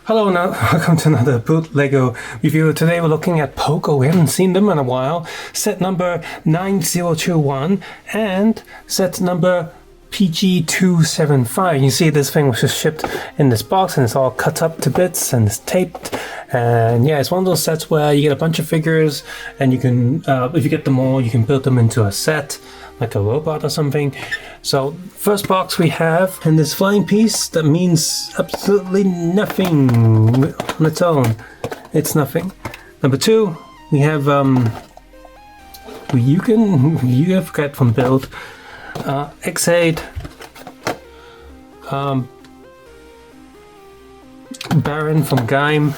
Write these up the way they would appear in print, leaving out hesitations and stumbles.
Hello and welcome to another Bootleg review. Today we're looking at Pogo. We haven't seen them in a while. Set number 9021 and set number PG275. You see this thing was just shipped in this box and it's all cut up to bits and it's taped. And yeah, it's one of those sets where you get a bunch of figures and you can, if you get them all, you can build them into a set, like a robot or something. So first box we have, and this flying piece that means absolutely nothing on its own. It's nothing. Number two, we have you forget from build X8 Baron from Kamen,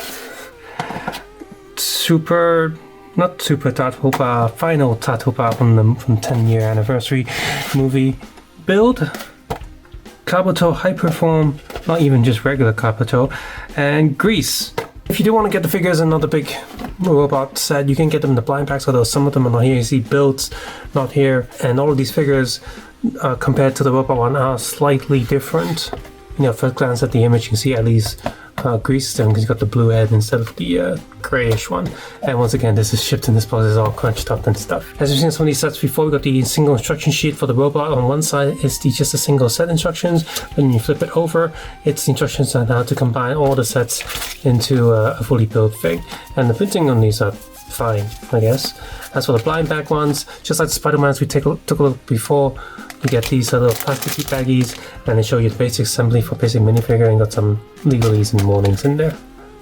not Super Tatopa, Final Tatopa from 10-year anniversary movie build, Kabuto Hyperform, not even just regular Kabuto, and Grease. If you do want to get the figures in another big robot set, you can get them in the blind packs, although some of them are not here. You see builds not here, and all of these figures compared to the robot one are slightly different. You know, first glance at the image, you can see at least Grease them because you got the blue head instead of the grayish one. And once again, this is shipped in this box, it's all crunched up and stuff. As you've seen some of these sets before, we got the single instruction sheet for the robot. On one side, it's just a single set instructions. When you flip it over, it's the instructions on how to combine all the sets into a fully built thing. And the printing on these are fine, I guess. As for the blind bag ones, just like the Spider-Mans we took a look before, you get these little plastic baggies, and they show you the basic assembly for basic minifigure, and got some legalese and warnings in there.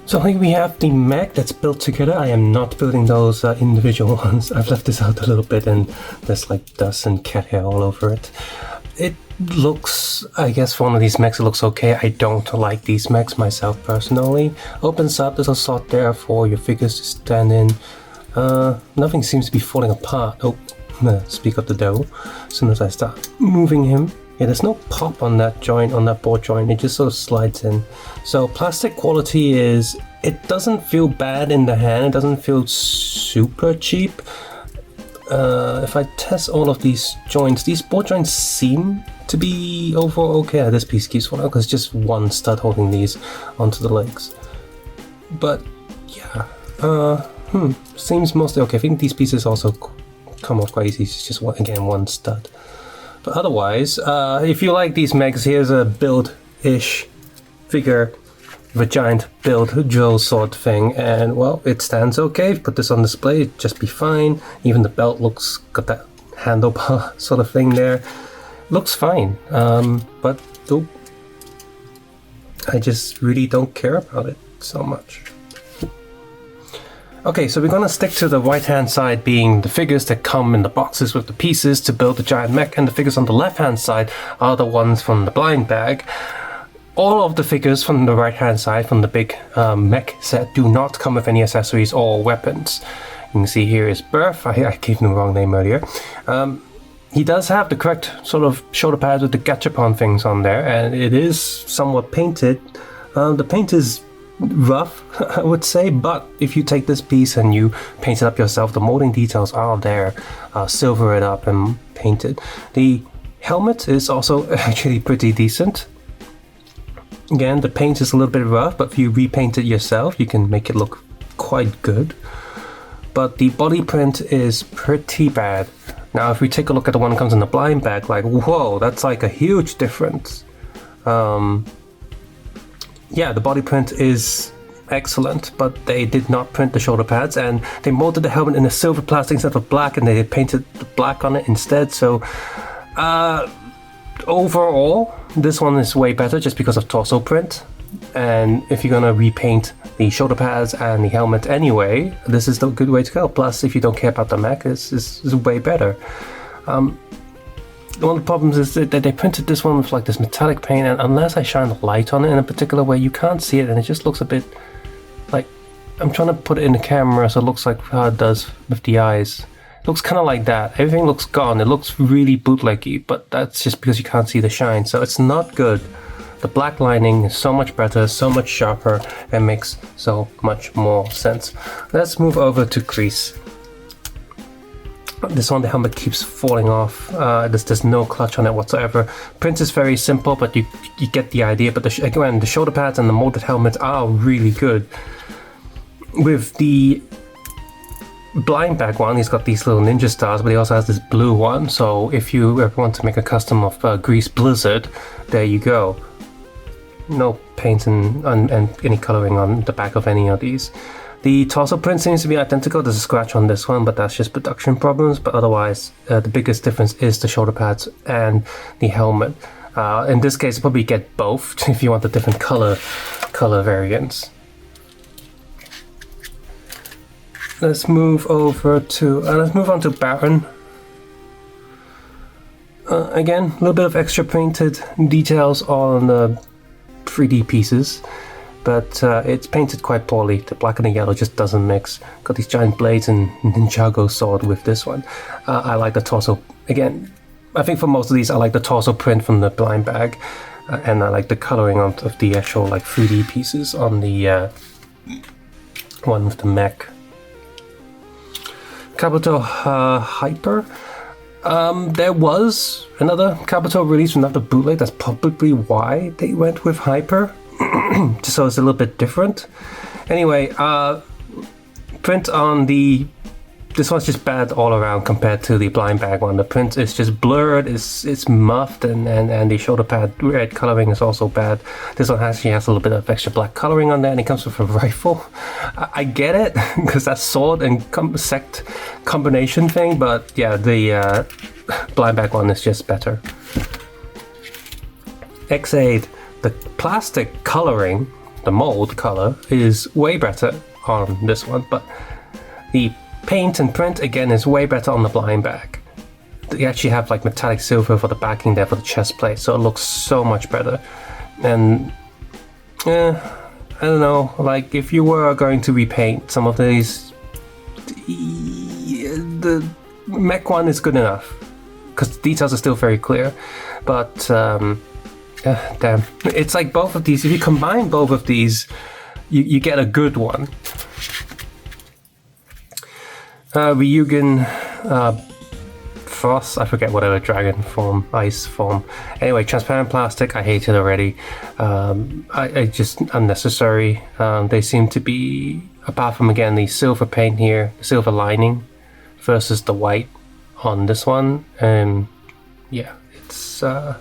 So here we have the mech that's built together. I am not building those individual ones. I've left this out a little bit, and there's like dust and cat hair all over it. It looks, I guess for one of these mechs it looks okay. I don't like these mechs myself personally. Opens up, there's a slot there for your figures to stand in. Nothing seems to be falling apart. Oh, speak of the dough. As soon as I start moving him, yeah, there's no pop on that joint, on that board joint. It just sort of slides in. So plastic quality is, it doesn't feel bad in the hand. It doesn't feel super cheap. If I test all of these joints, these board joints seem to be overall okay. This piece keeps falling out because it's just one stud holding these onto the legs. But yeah, seems mostly okay. I think these pieces also come off quite easy. It's just one stud. But otherwise, if you like these mechs, here's a build-ish figure of a giant build drill sword thing, and well, it stands okay. Put this on display, it'd just be fine. Even the belt got that handlebar sort of thing there. Looks fine, but oh, I just really don't care about it so much. Okay, so we're gonna stick to the right-hand side being the figures that come in the boxes with the pieces to build the giant mech, and the figures on the left-hand side are the ones from the blind bag. All of the figures from the right-hand side, from the big mech set, do not come with any accessories or weapons. You can see here is Birth. I gave him the wrong name earlier. He does have the correct sort of shoulder pads with the gachapon things on there, and it is somewhat painted. The paint is rough, I would say, but if you take this piece and you paint it up yourself, the molding details are there. Silver it up and paint it. The helmet is also actually pretty decent. Again, the paint is a little bit rough, but if you repaint it yourself, you can make it look quite good. But the body print is pretty bad. Now, if we take a look at the one that comes in the blind bag, like, whoa, that's like a huge difference. Yeah, the body print is excellent, but they did not print the shoulder pads, and they molded the helmet in a silver plastic instead of black, and they painted the black on it instead. So overall, this one is way better just because of torso print. And if you're gonna repaint the shoulder pads and the helmet anyway, this is the good way to go. Plus, if you don't care about the mech, this is way better. One of the problems is that they printed this one with like this metallic paint, and unless I shine the light on it in a particular way, you can't see it, and it just looks a bit like, I'm trying to put it in the camera so it looks like how it does with the eyes. It looks kind of like that. Everything looks gone. It looks really bootleggy, but that's just because you can't see the shine, so it's not good. The black lining is so much better, so much sharper, and makes so much more sense. Let's move over to Grease. This one, the helmet keeps falling off. There's no clutch on it whatsoever. Print is very simple, but you get the idea. But again, the shoulder pads and the molded helmets are really good. With the blind bag one, he's got these little ninja stars, but he also has this blue one. So if you ever want to make a custom of Grease Blizzard, there you go. No paint and any coloring on the back of any of these. The torso print seems to be identical. There's a scratch on this one, but that's just production problems. But otherwise, the biggest difference is the shoulder pads and the helmet. In this case, you probably get both if you want the different color variants. Let's move over to let's move on to Baron. Again, a little bit of extra painted details on the 3D pieces, but it's painted quite poorly. The black and the yellow just doesn't mix. Got these giant blades and Ninjago sword with this one. I like the torso. Again, I think for most of these, I like the torso print from the blind bag, and I like the coloring of the actual like 3D pieces on the one with the mech. Kabuto Hyper. There was another Kabuto release from another bootleg. That's probably why they went with Hyper. Just so it's a little bit different. Anyway, print on this one's just bad all around compared to the blind bag one. The print is just blurred, it's muffed, and the shoulder pad red coloring is also bad. This one actually has a little bit of extra black coloring on there, and it comes with a rifle. I get it, because that's sword and sect combination thing, but yeah, the blind bag one is just better. X8, the plastic coloring, the mold color, is way better on this one, but the paint and print again is way better on the blind bag. They actually have like metallic silver for the backing there for the chest plate, so it looks so much better. And I don't know, like if you were going to repaint some of these, the mech one is good enough because the details are still very clear, but damn, it's like both of these, if you combine both of these, you get a good one. Ryugen Frost, I forget whatever, dragon form, ice form. Anyway, transparent plastic, I hate it already. I just unnecessary. They seem to be, apart from again the silver paint here, silver lining versus the white on this one. Yeah, it's so.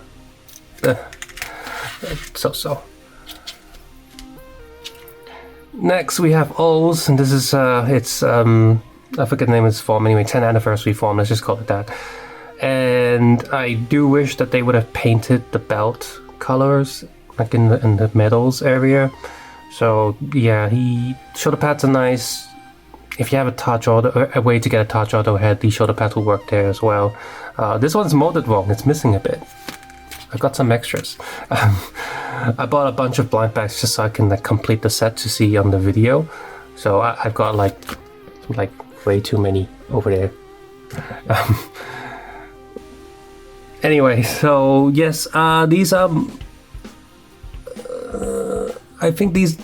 Next we have Ols, and this is I forget the name of this form anyway, 10th anniversary form, let's just call it that. And I do wish that they would have painted the belt colors, like in the medals area. So yeah, shoulder pads are nice. If you have a way to get a touch auto head, the shoulder pads will work there as well. This one's molded wrong, it's missing a bit. I've got some extras. I bought a bunch of blind bags just so I can like complete the set to see on the video. So I've got like way too many over there. Anyway, so yes, these are I think these,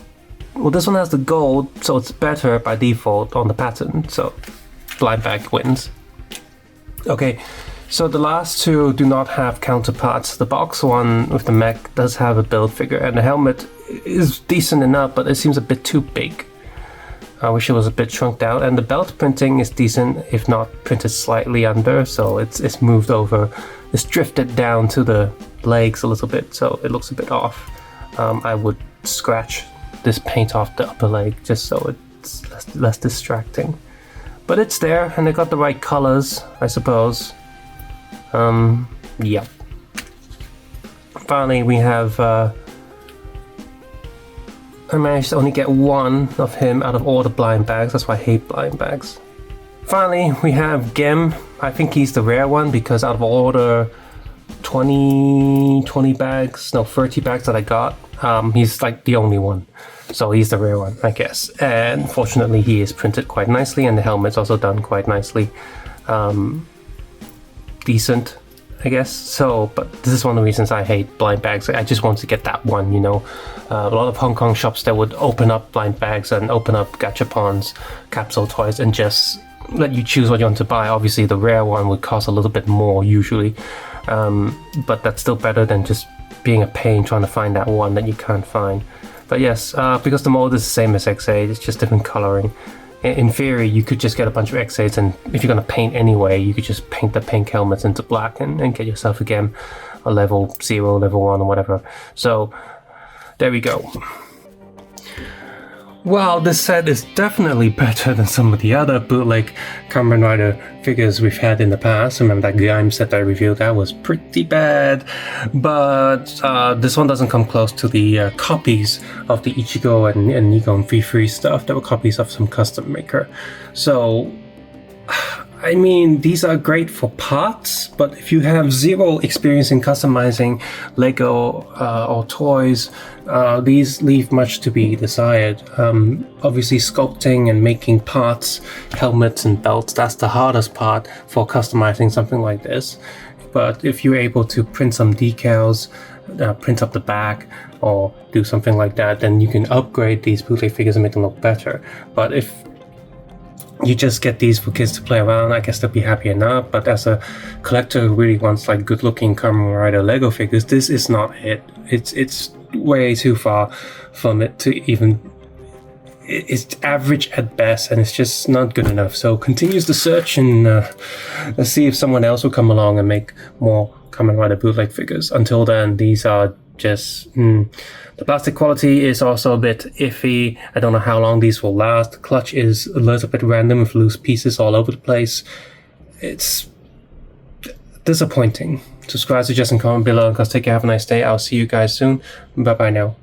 well, this one has the gold, so it's better by default on the pattern, so blind bag wins. Okay, so the last two do not have counterparts. The box one with the mech does have a build figure, and the helmet is decent enough, but it seems a bit too big. I wish it was a bit shrunk down, and the belt printing is decent, if not printed slightly under, so it's moved over. It's drifted down to the legs a little bit, so it looks a bit off. I would scratch this paint off the upper leg just so it's less distracting. But it's there, and they got the right colors, I suppose. Yeah. Finally, we have I managed to only get one of him out of all the blind bags. That's why I hate blind bags. Finally, we have Gem. I think he's the rare one because out of all the 30 bags that I got, he's like the only one. So he's the rare one, I guess. And fortunately, he is printed quite nicely, and the helmet's also done quite nicely. Decent, I guess. So, but this is one of the reasons I hate blind bags. I just want to get that one, you know. A lot of Hong Kong shops that would open up blind bags and open up gachapons, capsule toys, and just let you choose what you want to buy. Obviously, the rare one would cost a little bit more usually, but that's still better than just being a pain trying to find that one that you can't find. But yes, because the mold is the same as X8, it's just different coloring. In theory, you could just get a bunch of X8s, and if you're going to paint anyway, you could just paint the pink helmets into black and get yourself again a level 0, level 1 or whatever. So there we go. Well, this set is definitely better than some of the other bootleg Kamen Rider figures we've had in the past. Remember that Gaim set I reviewed? That was pretty bad. But this one doesn't come close to the copies of the Ichigo and Nikon V3 stuff that were copies of some custom maker. So, I mean, these are great for parts, but if you have zero experience in customizing Lego or toys, these leave much to be desired. Obviously, sculpting and making parts, helmets and belts, that's the hardest part for customizing something like this. But if you're able to print some decals, print up the back, or do something like that, then you can upgrade these bootleg figures and make them look better. But if you just get these for kids to play around, I guess they'll be happy enough. But as a collector who really wants like good looking Kamen Rider Lego figures, this is not it. It's way too far from it to even, it's average at best, and it's just not good enough. So continues the search, and let's see if someone else will come along and make more Kamen Rider bootleg figures. Until then, these are just the plastic quality is also a bit iffy. I don't know how long these will last. The clutch is a little bit random with loose pieces all over the place. It's disappointing. Subscribe, suggest, and comment below. Take care, have a nice day. I'll see you guys soon. Bye bye now.